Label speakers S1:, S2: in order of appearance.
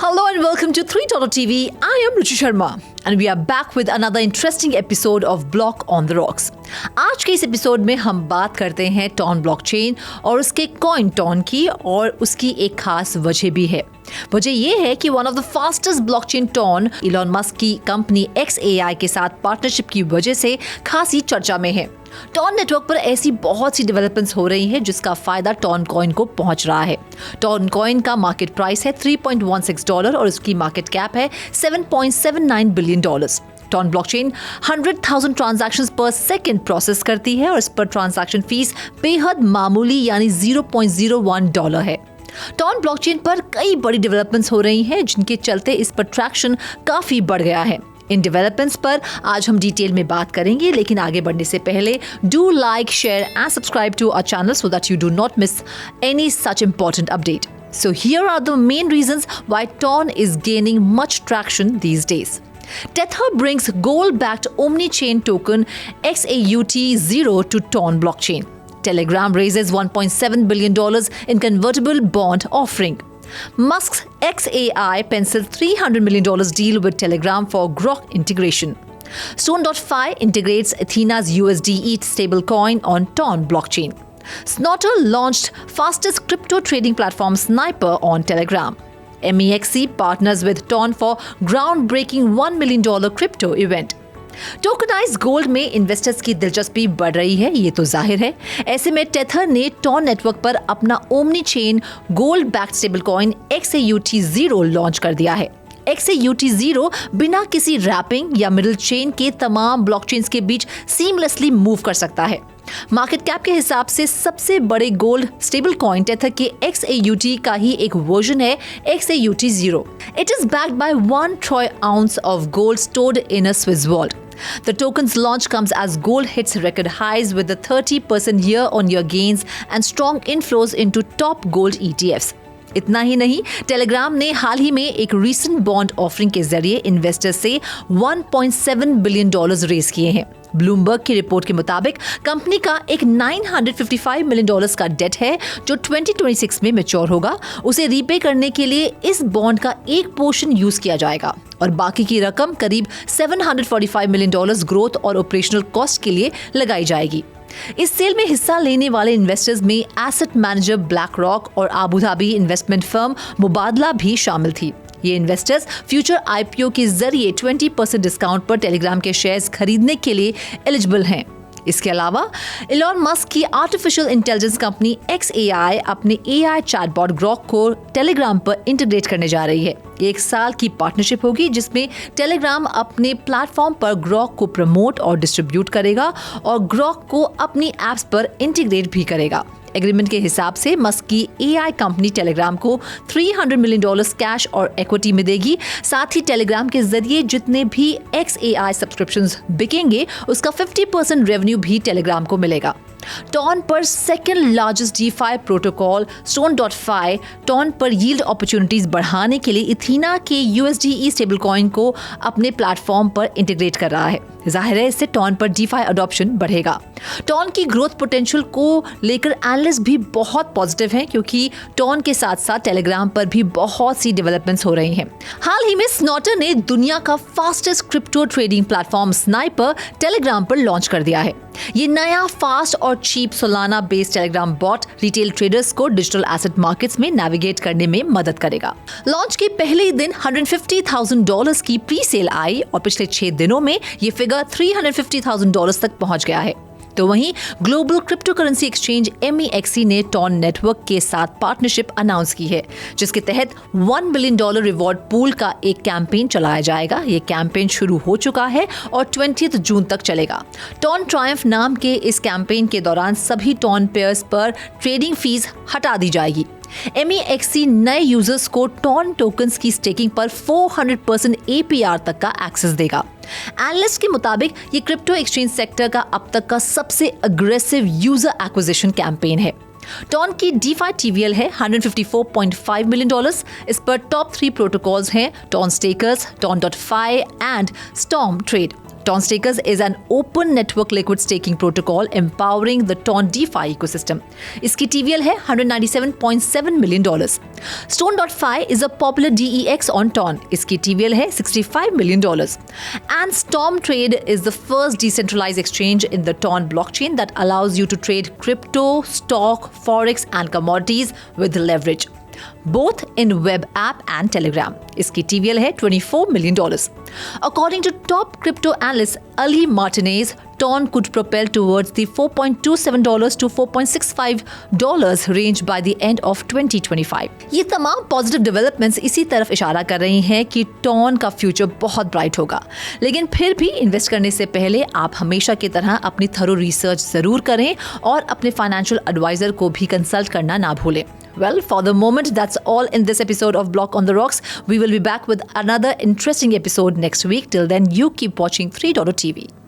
S1: Hello and welcome to 3.TV. I am Ruchi Sharma and we are back with another interesting episode of Block on the Rocks. आज के इस episode में हम बात करते हैं टॉन ब्लॉकचेन और उसके कॉइन टॉन की, और उसकी एक खास वजह भी है। वजह ये है कि one of the fastest blockchain TON Elon Musk की कंपनी XAI के साथ पार्टनरशिप की वजह से खासी चर्चा में है। टॉन नेटवर्क पर ऐसी बहुत सी डेवलपमेंट्स हो रही हैं जिसका फायदा टॉन कॉइन को पहुंच रहा है। टॉन कॉइन का मार्केट प्राइस है $3.16 और उसकी मार्केट कैप है $7.79 बिलियन। टॉन ब्लॉकचेन 100,000 ट्रांजैक्शंस पर सेकंड प्रोसेस करती है और इस पर ट्रांजैक्शन फीस बेहद मामूली यानी $0.01 है। टॉन ब्लॉकचेन पर कई बड़ी डेवलपमेंट्स हो रही हैं जिनके चलते इस पर ट्रैक्शन काफी बढ़ गया है। इन डेवलपमेंट्स पर आज हम डिटेल में बात करेंगे, लेकिन आगे बढ़ने से पहले do like, share and subscribe to our channel so that you do not miss any such important update. So here are the main reasons why Ton is gaining much traction these days. Tether brings gold-backed Omni-chain token XAUT0 to Ton blockchain. Telegram raises $1.7 billion in convertible bond offering. Musk's XAI pencils $300 million deal with Telegram for Grok integration. Stone.fi integrates Athena's USD ETH stablecoin on Ton blockchain. Snorter launched fastest crypto trading platform Sniper on Telegram. MEXC partners with Ton for groundbreaking $1 million crypto event. Tokenised gold में investors की दिलचस्पी बढ़ रही है, ये तो जाहिर है। ऐसे में टेथर ने टॉन नेटवर्क पर अपना omni chain gold backed stable coin XAUT0 launch कर दिया है। XAUT0 बिना किसी रैपिंग या मिडिल चेन के तमाम ब्लॉकचेन्स के बीच सीमलेसली मूव कर सकता है। मार्केट कैप के हिसाब से सबसे बड़े गोल्ड स्टेबल कॉइन टेथर के XAUT का ही एक वर्जन है XAUT0। It is backed by 1 troy ounce of gold stored in a Swiss vault. The token's launch comes as gold hits record highs with the 30% year-on-year gains and strong inflows into top gold ETFs. इतना ही नहीं, Telegram ने हाल ही में एक recent bond offering के जरिए investors से $1.7 billion raise किए हैं। ब्लूमबर्ग की रिपोर्ट के मुताबिक कंपनी का एक $955 मिलियन का डेट है जो 2026 में मैच्योर होगा। उसे रीपे करने के लिए इस बॉन्ड का एक पोर्शन यूज किया जाएगा और बाकी की रकम करीब $745 मिलियन ग्रोथ और ऑपरेशनल कॉस्ट के लिए लगाई जाएगी। इस सेल में हिस्सा लेने वाले इन्वेस्टर्स में एसेट मैनेजर ब्लैक रॉक और आबू धाबी इन्वेस्टमेंट फर्म मुबादला भी शामिल थी। ये इन्वेस्टर्स फ्यूचर IPO के जरिए 20% डिस्काउंट पर टेलीग्राम के शेयर्स खरीदने के लिए एलिजिबल हैं। इसके अलावा इलॉन मस्क की आर्टिफिशियल इंटेलिजेंस कंपनी XAI अपने AI चैटबॉट ग्रॉक को टेलीग्राम पर इंटीग्रेट करने जा रही है। 1 साल की पार्टनरशिप होगी जिसमें टेलीग्राम अपने प्लेटफॉर्म पर ग्रॉक को प्रमोट और डिस्ट्रीब्यूट करेगा और ग्रॉक को अपनी एप्स पर इंटीग्रेट भी करेगा। एग्रीमेंट के हिसाब से मस्क की AI कंपनी टेलीग्राम को $300 मिलियन कैश और इक्विटी में देगी। साथ ही टेलीग्राम के जरिए जितने भी XAI सब्सक्रिप्शंस बिकेंगे उसका 50% रेवेन्यू भी टेलीग्राम को मिलेगा। टॉन पर second largest DeFi protocol Stone.fi TON पर यील्ड अपॉर्चुनिटीज बढ़ाने के लिए इथीना के USDE स्टेबल कॉइन को अपने प्लेटफॉर्म पर इंटीग्रेट कर रहा है। जाहिर है इससे टॉन पर DeFi अडॉप्शन बढ़ेगा। टॉन की ग्रोथ पोटेंशियल को लेकर एनालिस्ट भी बहुत पॉजिटिव हैं क्योंकि टॉन के साथ साथ टेलीग्राम पर भी बहुत सी डेवलपमेंट्स हो रही हैं। हाल ही में स्नॉटर ने दुनिया का fastest crypto trading platform sniper Telegram पर लॉन्च कर दिया है। ये नया फास्ट और cheap Solana based Telegram bot retail traders को डिजिटल एसेट मार्केट्स में नेविगेट करने में मदद करेगा। लॉन्च के पहले ही दिन $150,000 की प्री सेल आई और पिछले 6 दिनों में ये फिगर $350,000 तक पहुंच गया है। तो वहीं global crypto currency exchange MEXC ने टॉन नेटवर्क के साथ पार्टनरशिप अनाउंस की है जिसके तहत $1 बिलियन रिवॉर्ड पूल का एक कैंपेन चलाया जाएगा। ये कैंपेन शुरू हो चुका है और 20 जून तक चलेगा। टॉन ट्रायम्फ नाम के इस कैंपेन के दौरान सभी टॉन पेयर्स पर ट्रेडिंग फीस हटा दी जाएगी। MEXC नए यूजर्स को टॉन टोकन्स की स्टेकिंग पर 400% APR तक का एक्सेस देगा। एनालिस्ट के मुताबिक ये क्रिप्टो एक्सचेंज सेक्टर का अब तक का सबसे अग्रेसिव यूजर एक्विजिशन कैंपेन है। टॉन की DeFi TVL है $154.5 मिलियन। इस पर टॉप 3 प्रोटोकॉल्स हैं TON stakers, Ton.fi and Storm trade. Ton Stakers is an open network liquid staking protocol empowering the Ton DeFi ecosystem. इसकी TVL है $197.7 million. Stone.fi is a popular DEX on Ton. इसकी TVL है $65 million. And Storm Trade is the first decentralized exchange in the Ton blockchain that allows you to trade crypto, stock, forex and commodities with leverage, both in web app and Telegram. इसकी TVL है $24 million. According to top crypto analyst Ali Martinez, Ton could propel towards the $4.27 to $4.65 range by the end of 2025. ये तमाम positive developments इसी तरफ इशारा कर रही हैं कि टॉन का फ्यूचर बहुत ब्राइट होगा। लेकिन फिर भी इन्वेस्ट करने से पहले आप हमेशा की तरह अपनी थरो रिसर्च जरूर करें और अपने फाइनेंशियल एडवाइजर को भी कंसल्ट करना ना भूलें। Well, for the moment, that's all in this episode of Block on the Rocks. We will be back with another interesting episode next week. Till then, you keep watching 3.TV.